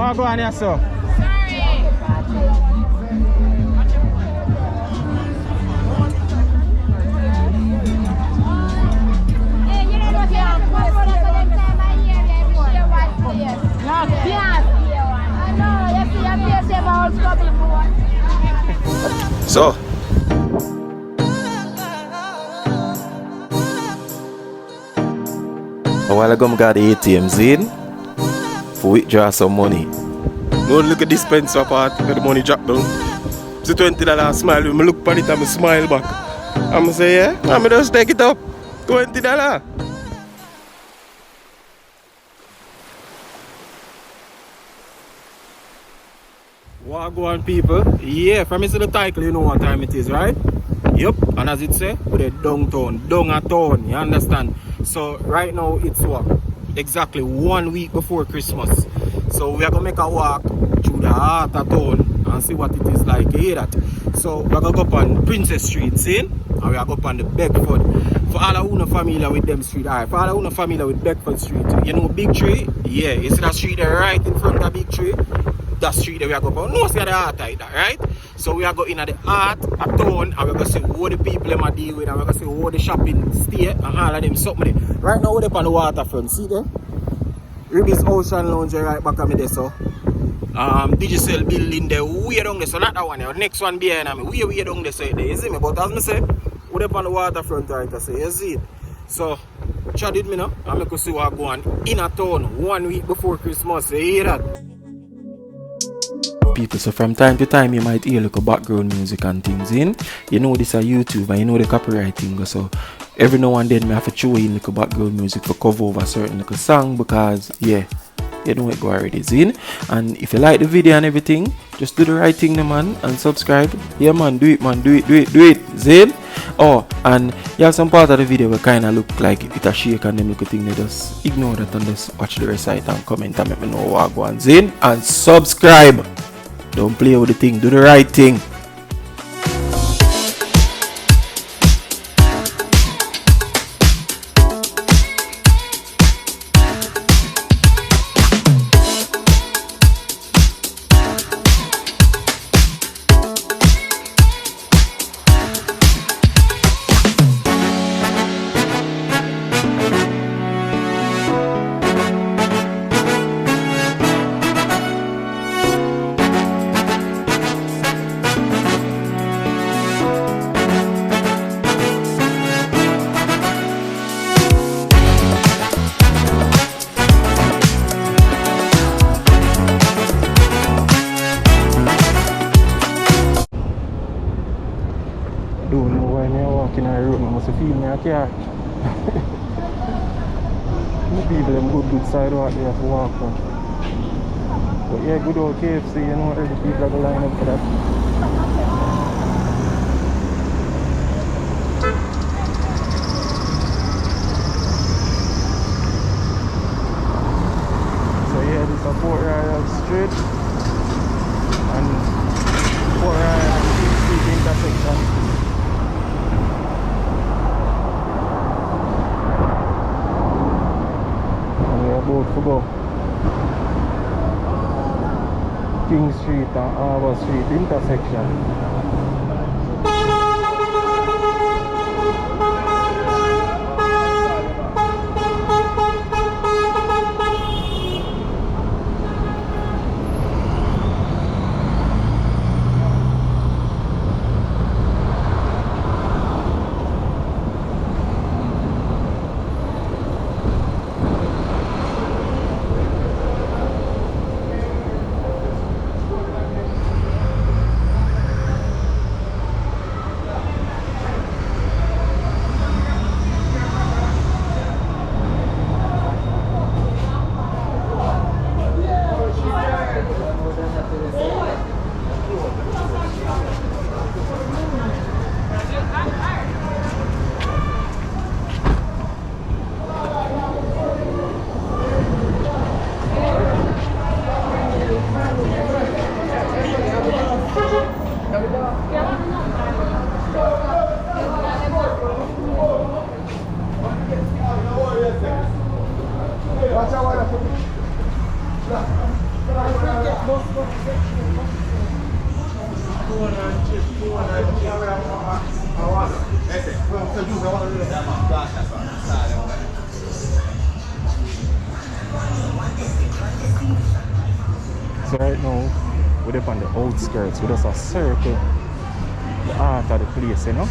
What go on here, sir? So a while ago I got the ATMs in for withdraw some money. Go look at the dispenser part where the money drop down. It's a $20 smile. When I look at it and I smile back. I'm say yeah, I'm just take it up. $20. What go on, people? Yeah, from me see the title, you know what time it is, right? Yup, and as it say, we're downtown, downtown, you understand? So right now it's what? Exactly 1 week before Christmas. So we are gonna make a walk through the heart of town and see what it is like. You hear that? So we are gonna go up on Princess Street, see? And we are going up on the Bedford. For all who are familiar with them street, alright. For all who are familiar with Bedford Street, you know Big Tree? Yeah, you see that street there right in front of Big Tree? That street that we are going up. No, see the heart like that, right? So we are going at the heart of town and we're going to see what the people them are deal with and we're going to see what the shopping stay and all of them something there. Right now we're up on the waterfront, see there? Ribby's Ocean Lounge right back of me there, so. Digital building there, way down there, so not that one there. Next one behind me, way down there, so there, you see me? But as I say, we're up on the waterfront right, so you see it. So, chat with me now and we can see what going on in a town 1 week before Christmas, you hear that? People, so from time to time you might hear like a background music and things in. You know this is YouTube and you know the copyright thing, so every now and then I have to throw in like a background music for cover over a certain like a song because yeah, you know it go already in. And if you like the video and everything, just do the right thing man and subscribe. Yeah man, do it Zin. Oh, and you have some part of the video where kinda look like it a shake and them little thing, they just ignore that and just watch the rest of it and comment and let me know what go on Zin and subscribe. Don't play with the thing, do the right thing. Don't know why me walking on the road, I must feel me a car. The people them good sidewalk they have to walk on. But yeah, good old KFC, you know, every people are going to line up for that. So yeah, this is a Port Royal Street and Port Royal and Kingston intersection. About to go King Street and Harbour Street intersection. So right now, we're up on the outskirts. We just a circle the heart of the place, you know.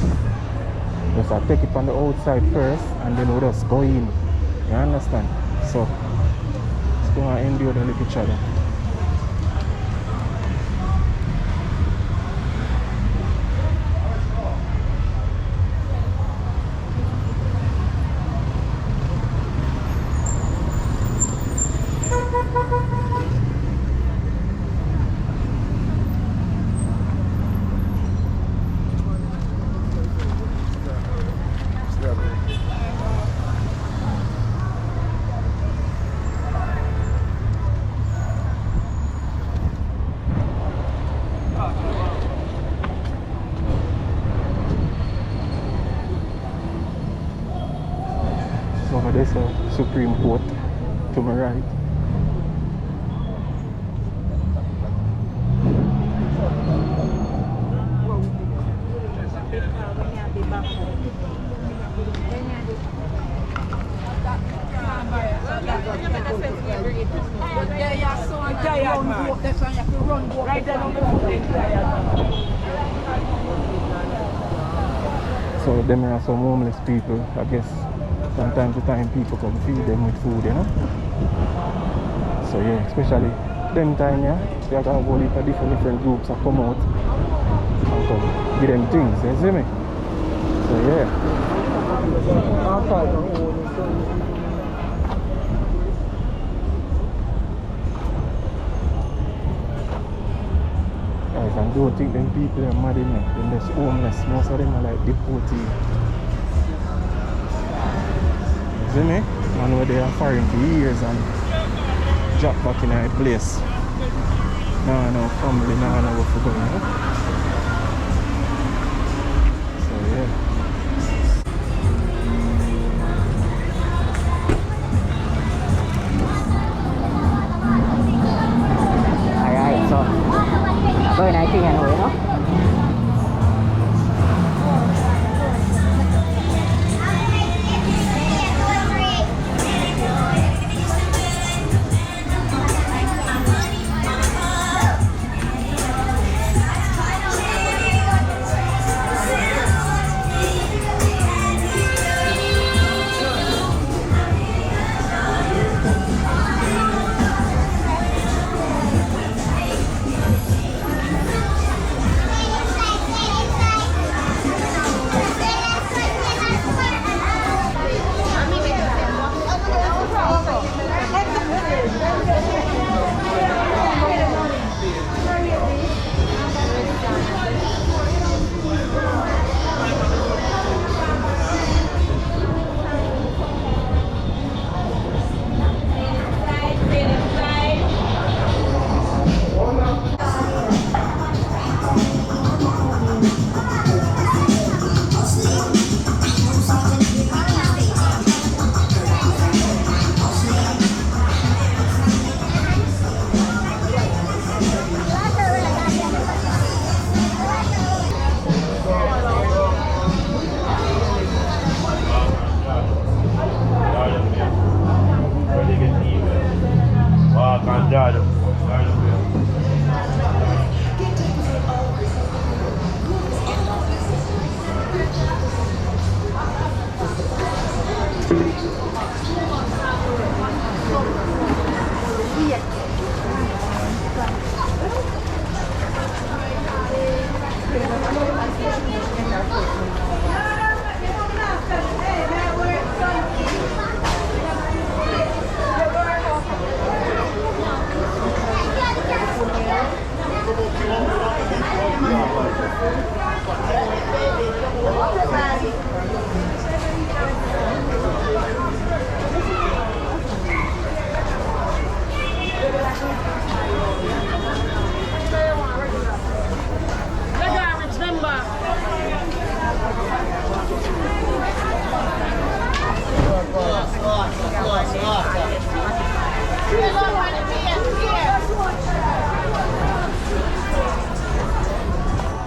Just a take it on the outside first, and then we just go in. You understand? So let's go and endure the look each other. Over there's a Supreme Court to my right. So them are some homeless people, I guess. From time to time people come feed them with food, you know. So yeah, especially them time, yeah, they got a whole heap of different groups that come out and come give them things, you see me? So yeah. Guys, I don't think them people are mad enough. They're just homeless. Most of them are like deportees. See me? Man where they are foreign for years and drop back in a place. No family, no where for going, you know? So yeah. Alright, so very nice thing anyway, you know?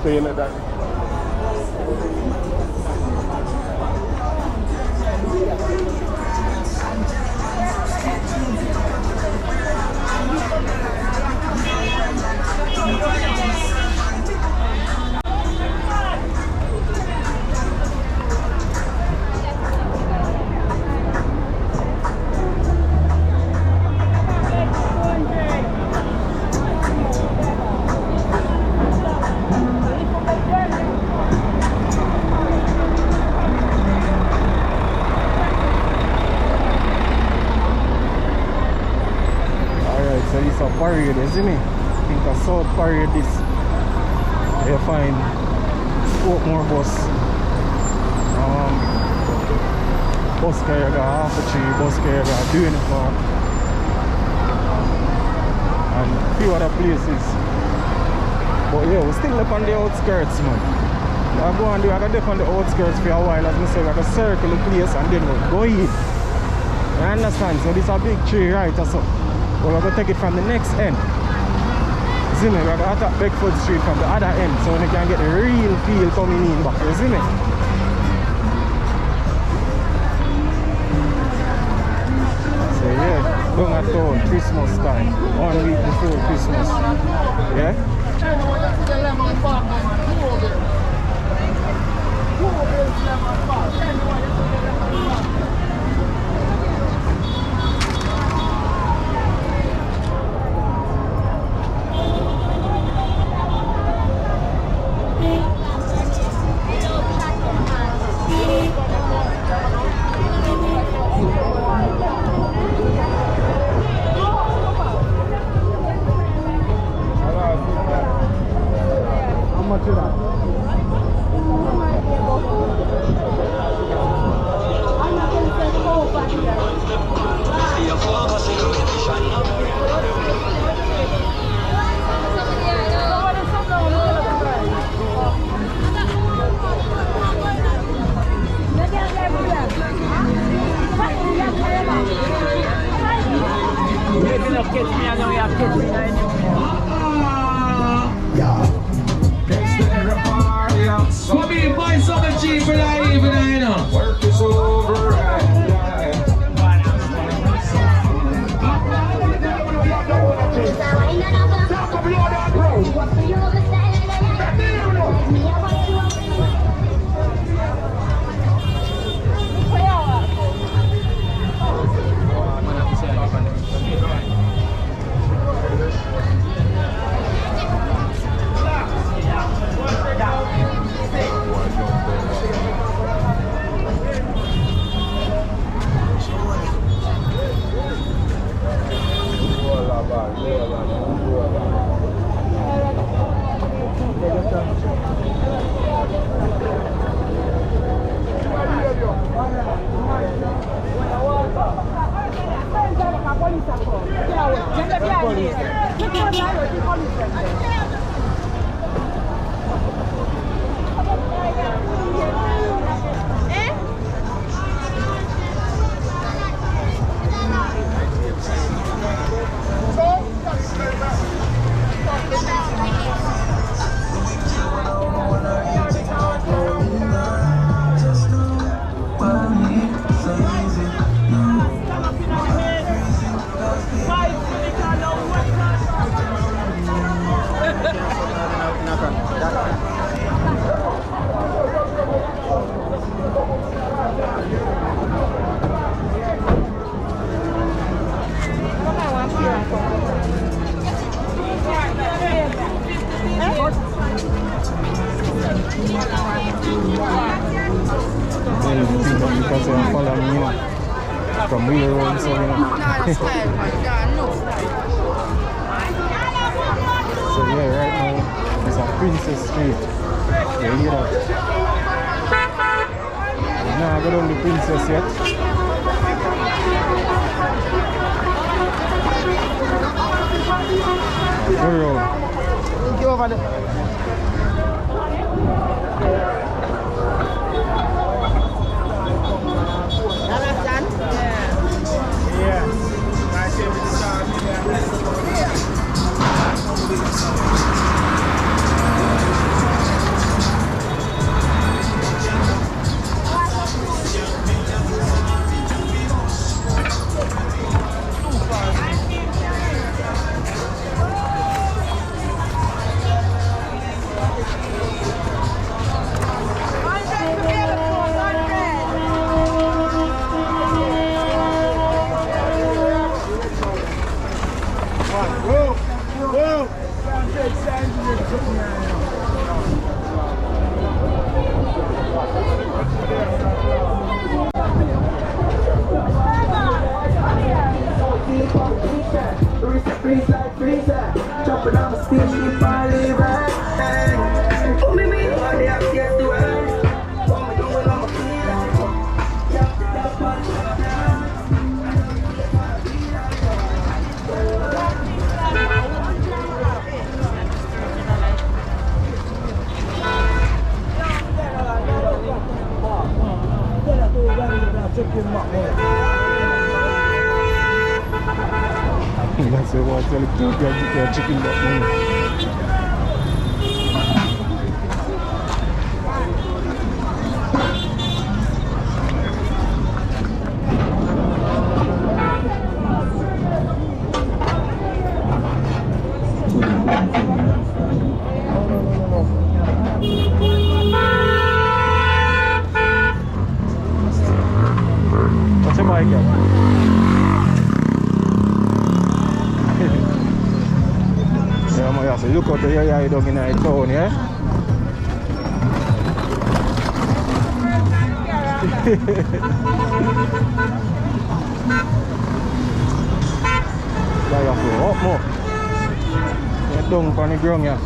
playing at that. So this is a parade, isn't it? I think a South parade this. You find Portmore bus. Bus carrier got half a tree, bus carrier got doing it for. And a few other places. But yeah, we're still up on the outskirts, man. I go and do, I got up on the outskirts for a while, as I say, I got circle the place and then we'll go in. You understand? So this is a big tree right or so. But we're going to take it from the next end. See me? We're going to attack Beckford Street from the other end so we can get the real feel coming in back. You see me? So yeah, down at town, Christmas time. 1 week before Christmas. Yeah? Work is over and from real road, so you know. So yeah, right now it's on Princess Street. Yeah, you know. Now I got on the Princess yet. Go road. Go over there. Jumping on the spaceship, I live right. Oh, me, what they have to do, what me doing on my That's what I tell you, get chicken butt money. What's your mic at? Yeah, man, so look out the area you dog in the town, yeah? There you go, up more. Get down on the ground, yeah.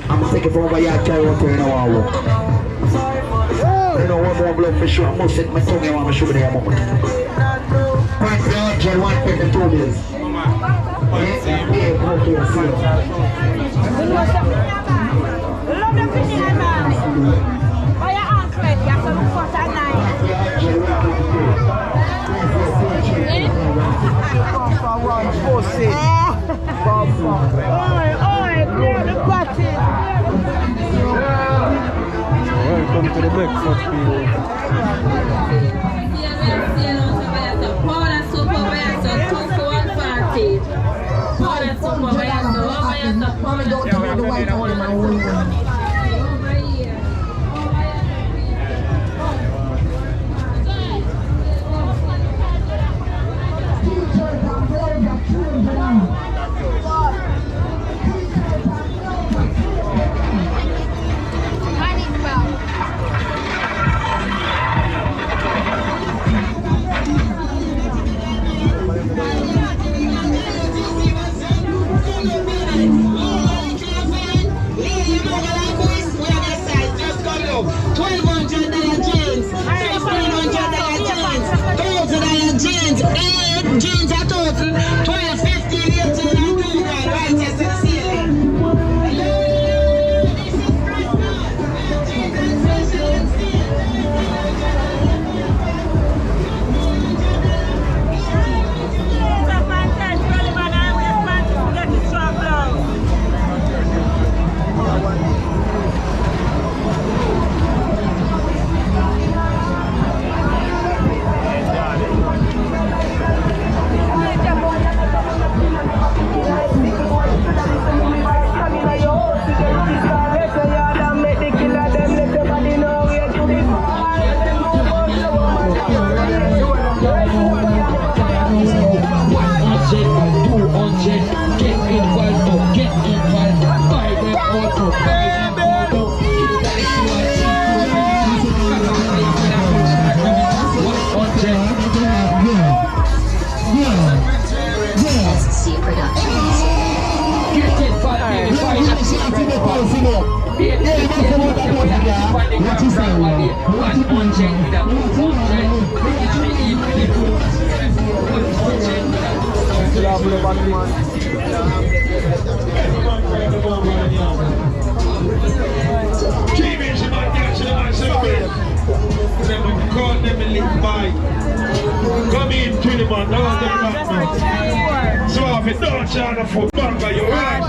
I'm taking from over yard carry out in our work. I don't know what more blood for sure. I must set my tongue and I'm sure they are moment. Point the 152 bills. Welcome to the breakfast field. Jeans are total 12, 15 years old and doing that right as it's ceiling. the pulse, you know. Yeah, you must have what that was, yeah. What you say, man? What you Call them and live by. Come in, kill him on, no, so if you don't charge the foot banger, you right.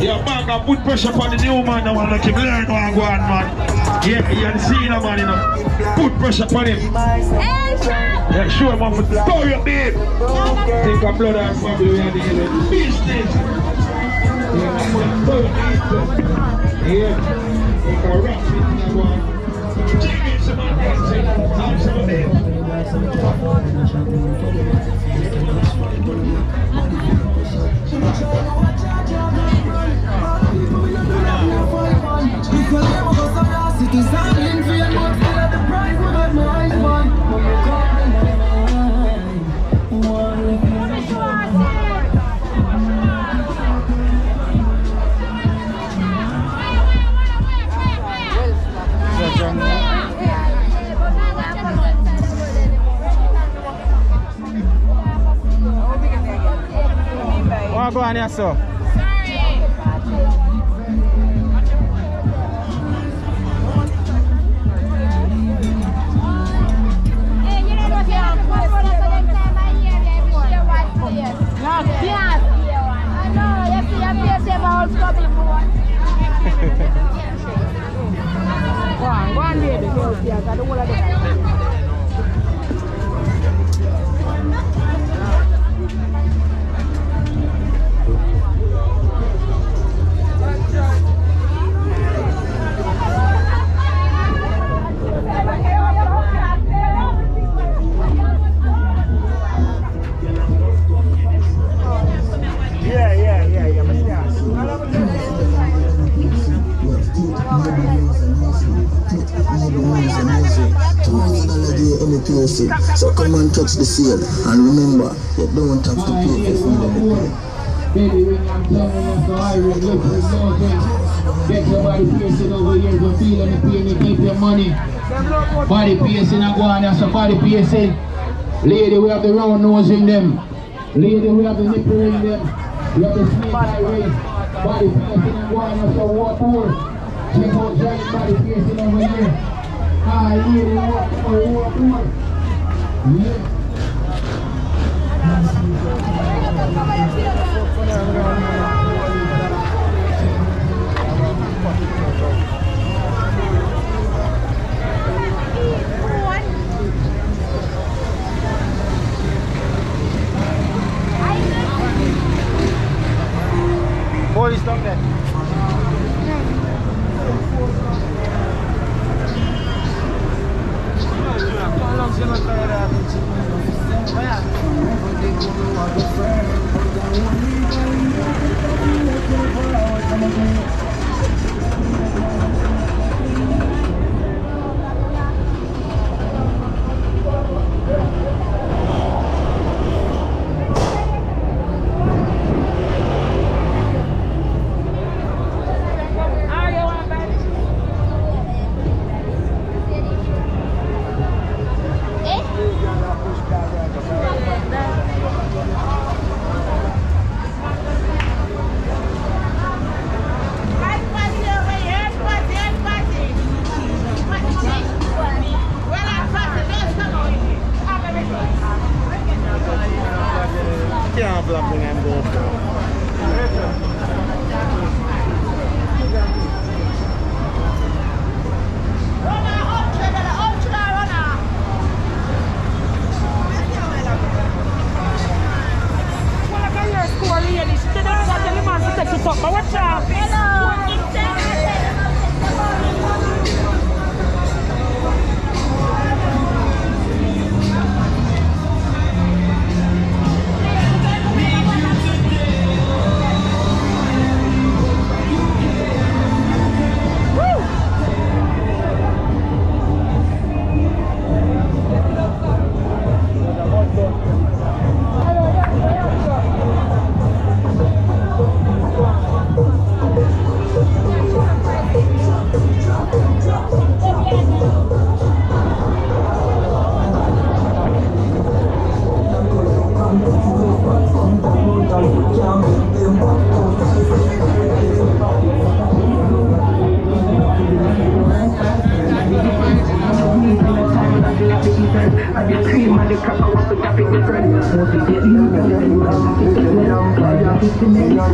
Your banger put pressure on the new man, I want to keep learning how to go on, man. Yeah, you see the man, you know. Put pressure on him. Yeah, sure, man, for throw your babe. Think of blood and family, we are the business. Yeah, throw your babe. Yeah, think of rap, think of one. Go on here, sir. Go on, baby. I don't want to So come and catch the sale, and remember, you don't have to pay for food. Baby, when I'm telling you, so I will look for something. Get your body piercing over here, go feeling the pain, you keep your money. Body piercing, and go on there, so body piercing. Lady, we have the round nose in them. Lady, we have the nipple in them. We have the snake eye race. Body piercing, and go on there, so what more? Check out Johnny body piercing over here. Ah, lady, what more? Yeah. Police stop there.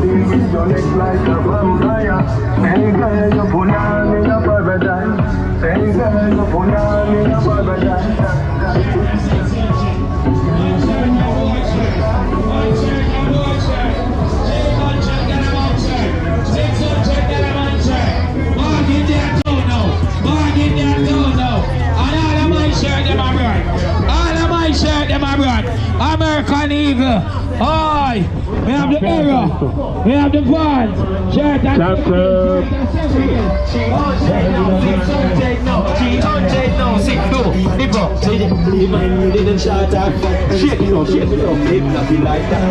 your neck like a vampire. Hey girl, you put on in a paradise. Hey girl, you put on in a paradise. American Eagle. Oi! We have the Era. We have the Vans. Shirt and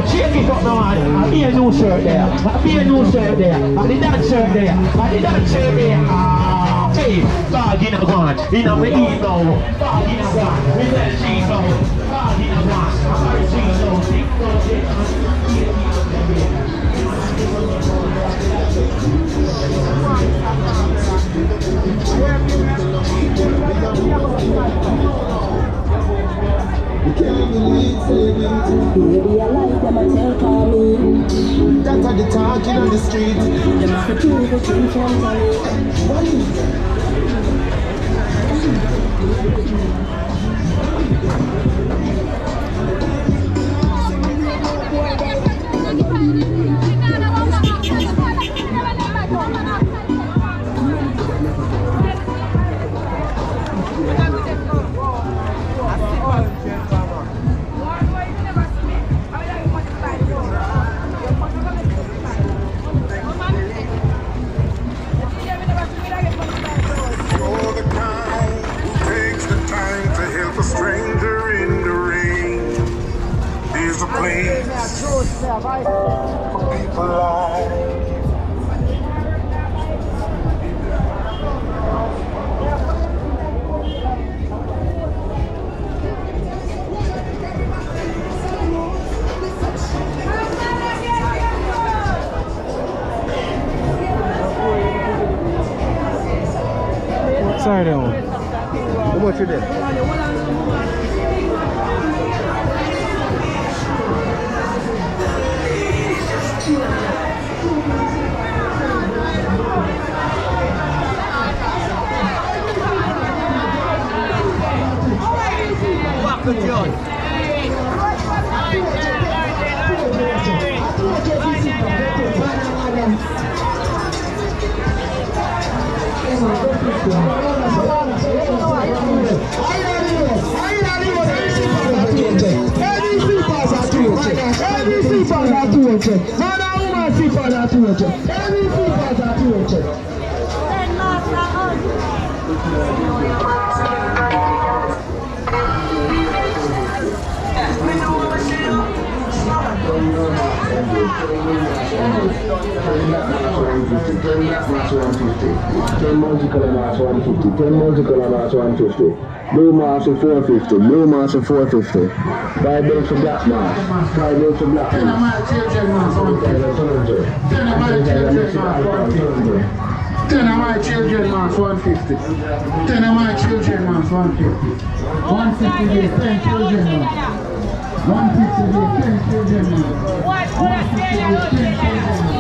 shake it up now, man. I see a new shirt there. I see a new shirt there. I did that shirt there. I did that shirt there. Hey, bag in a van. In a way, now. Bag in a van. With that sheet now. Bag in a van. I'm going to see Maybe I like them and they'll call me. That's how they talking on the street. Them have to prove it in front of me. Sorry, how much you did? Good job. Blue mask for 450, blue mask for 450. 5 bills for black mask, 5 bills for black mask. 10 of my children mask 150. 10 of my children mask 150. 10 of my children mask 150. 150 days, 10 children mask. 150 days, 10 children mask. 150 days, 10 children mask. 150 days, 10 children mask.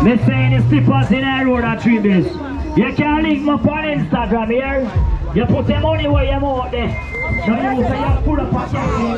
Me saying the slippers in the road at 3 days. You can link me up on Instagram here. You put the money where you want there. Now you say you pull up a cash.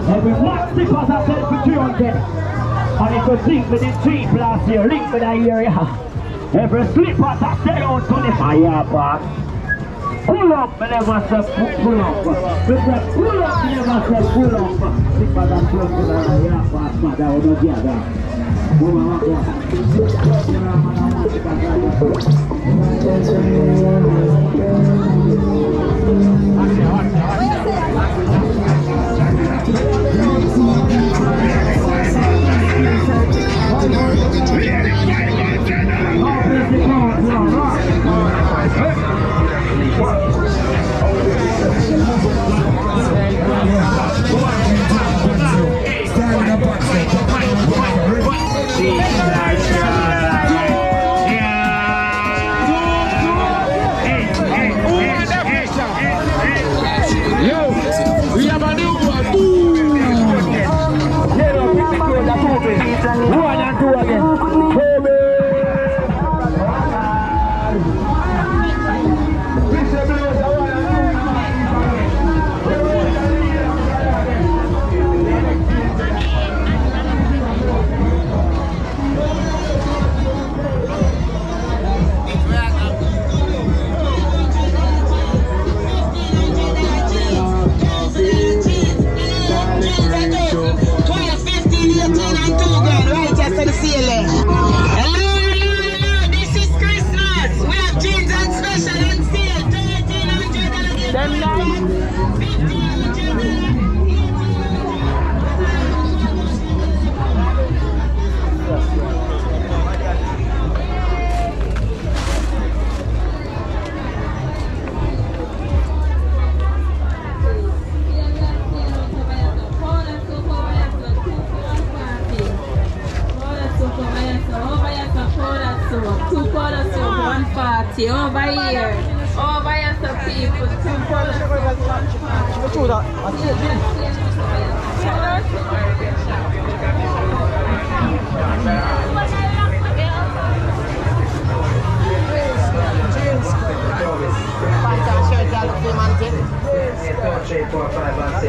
Every month slippers are sold for 300. And if you link with the cheap last year, link with that area. Every slippers are sold out 25 back. Pull up, I never say pull up. We say pull up, I never say pull up. Slippers are sold for that area, but I don't get that. Over here. Over here, some people. Shape 4, 5 and 6.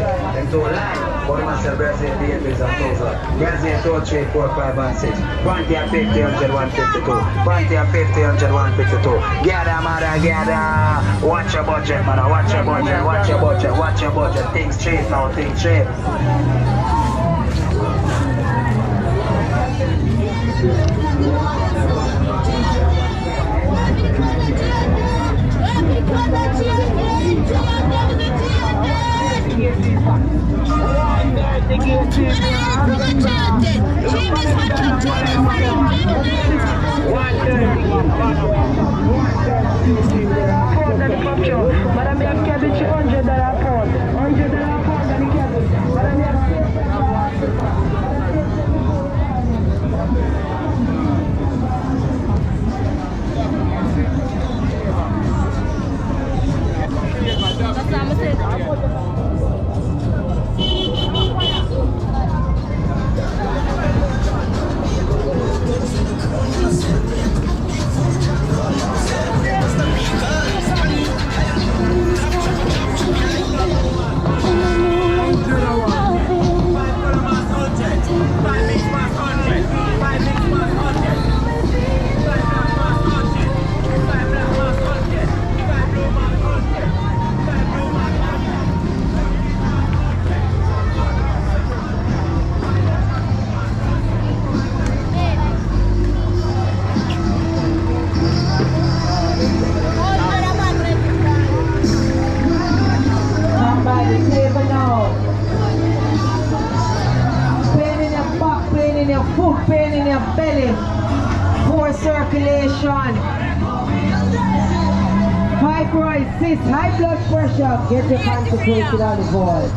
too light. But myself, Brazil, babies and toes up. Brazil, 2, 3, 4, 5, and 6. 20 and 50, 100, 152. 20 and 50, 100, 152. Gather, mother, gather. Watch your budget, mother. Watch your budget, watch your budget, watch your budget. Think straight now, think straight. Madam, you have cabbage $100 pound. $100 pound and the cabbage. Madam, you have pain in your belly, poor circulation, fibroids, high blood pressure, get your concentrated on the ball.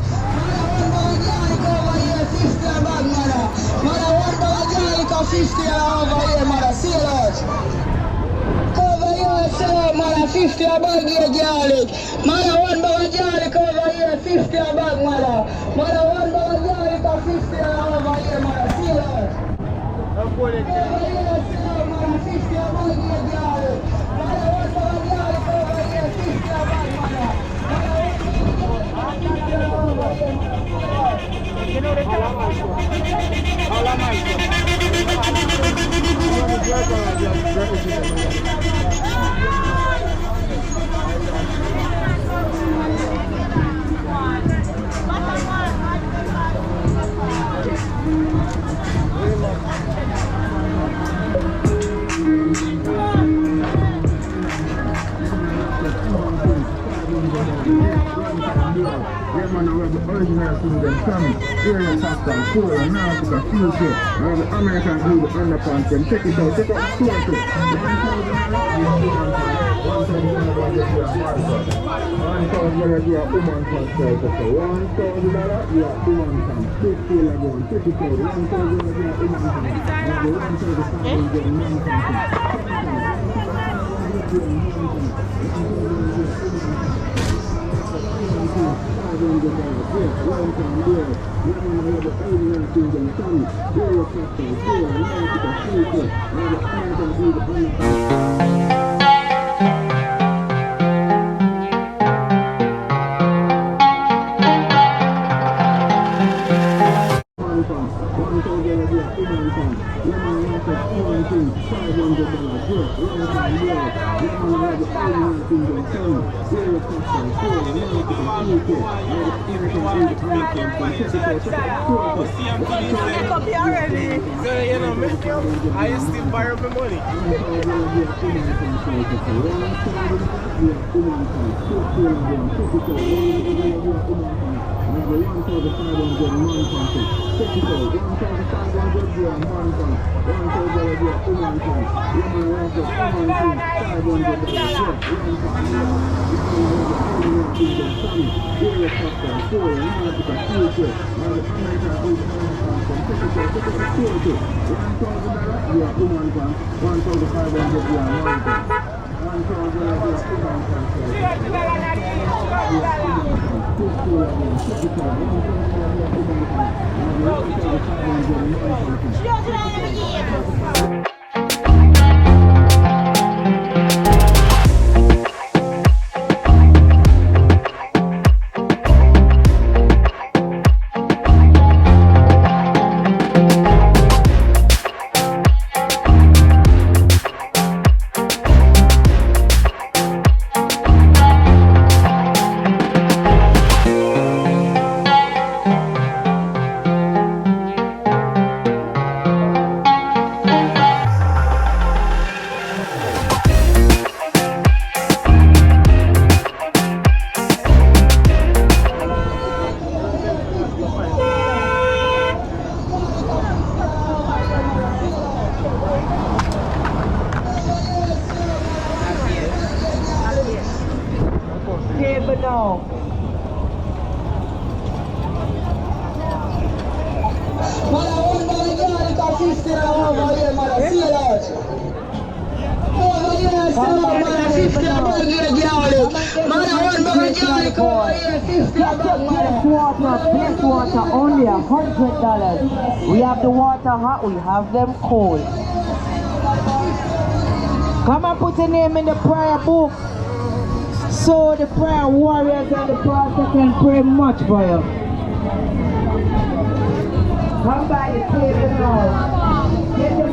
Mother 50 a bag here, garlic. Mother 1 bag of garlic over here, 50 a bag, mother. Mother 1 bag of garlic of 50 over here, mother. See you later. Over here, see you, mother. 50 a bag here, garlic. Mother 1 bag of garlic over here, 50 a bag, mother. You know the how am man, I have the original thing them coming. Here is Pakistan, Korea, Africa, UK. I have the American glue, the underpants, them take it out, take out the store. $1,000 you are woman pants, $1,000 you are woman pants, $50 again, $50,000, $1,000 you are woman pants, $1,500 you are man I still borrow my money. Man, I want to go to Kingston over here, man. I see that. Over here, man. I see that. Man, I want to go over here, Best water only $100. We have the water hot, we have them cold. Come and put your name in the prayer book so the prayer warriors and the pastor can pray much for you. Come by the table now. Get the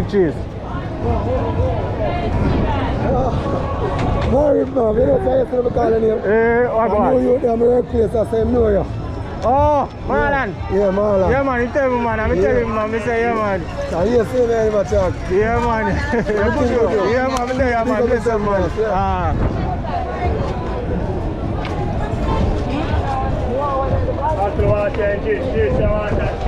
olive trees? Married man, you know, so I used to call your name. What I about? know you there, my workplace, I say, know you. Oh, Marlon. Yeah, Marlon. Yeah, man, you tell me, man. I'm telling you, man. I say, yeah, man. So you see me in my truck. Yeah, man. Yeah, man. I tell you, man. Listen, man. Ah. After watching, just watch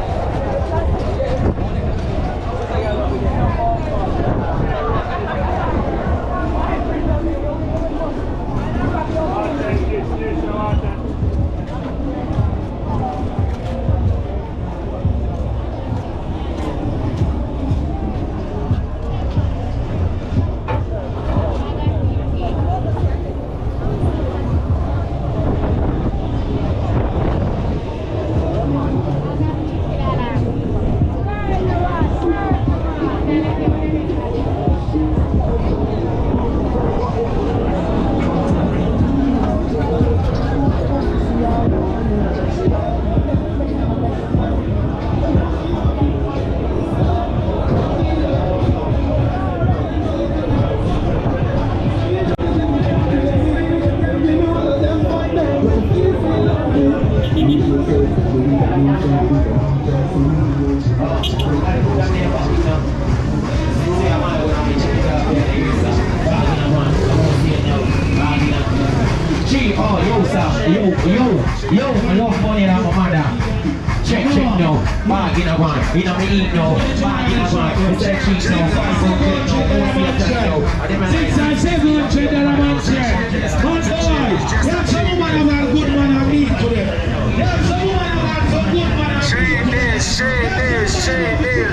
Yo, I love money and my mother. Check no, bag in a one, in a me eat no, bag in a one, check cheese no, 500 no, $6 and $700 man share. But boy, there's some woman who are good man and meat today. There's some woman who are some good man and meat. Share this.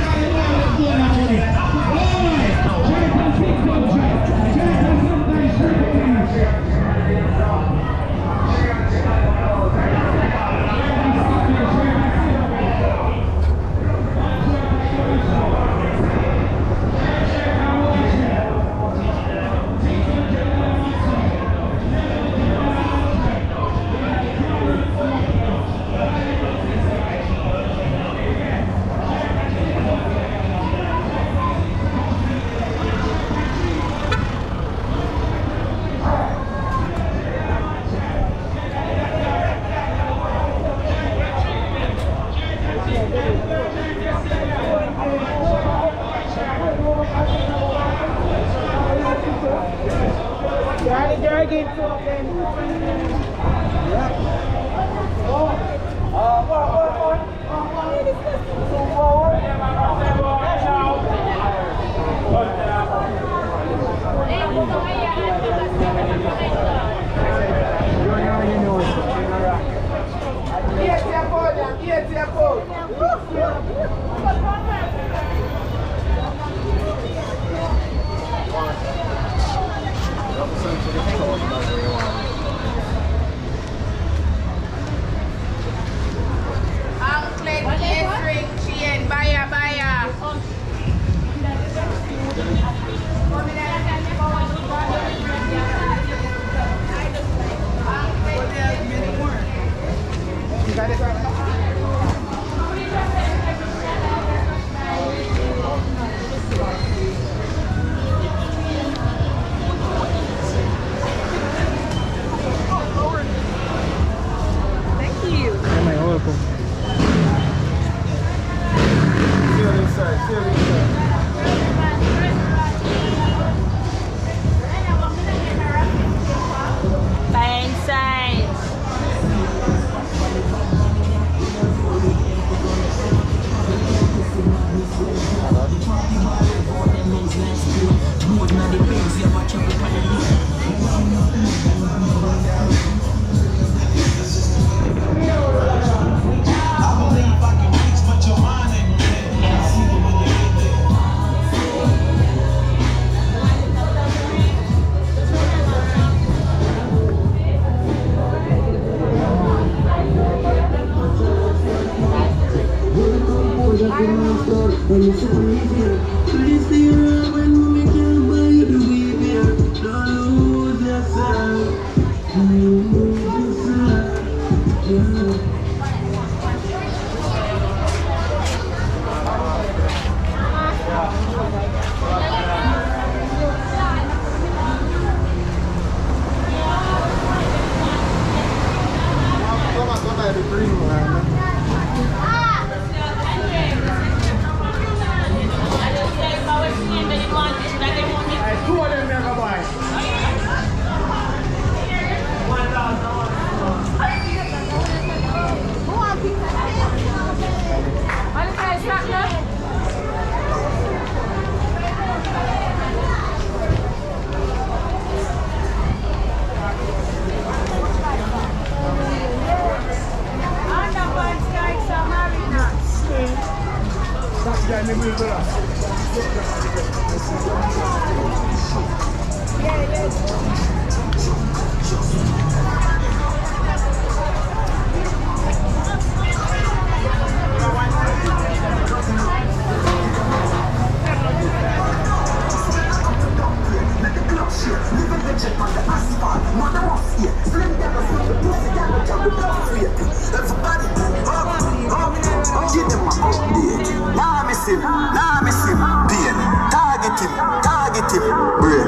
Nah, miss him. Pain. Target him. Brain.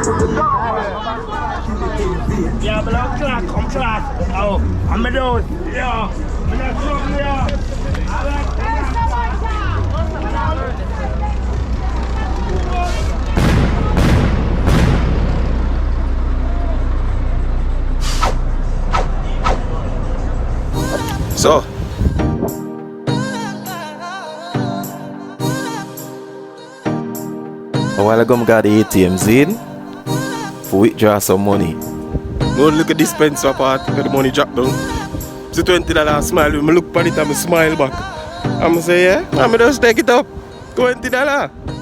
Yeah, but I'm class. Oh, I'm a dude. Yeah. I'm not from here. So, a while ago I got the ATMs in for withdraw some money. Go look at the dispenser part where the money drop down. It's a $20 smile. When I look at it and I smile back. I'm say, yeah, I'm just take it up. $20.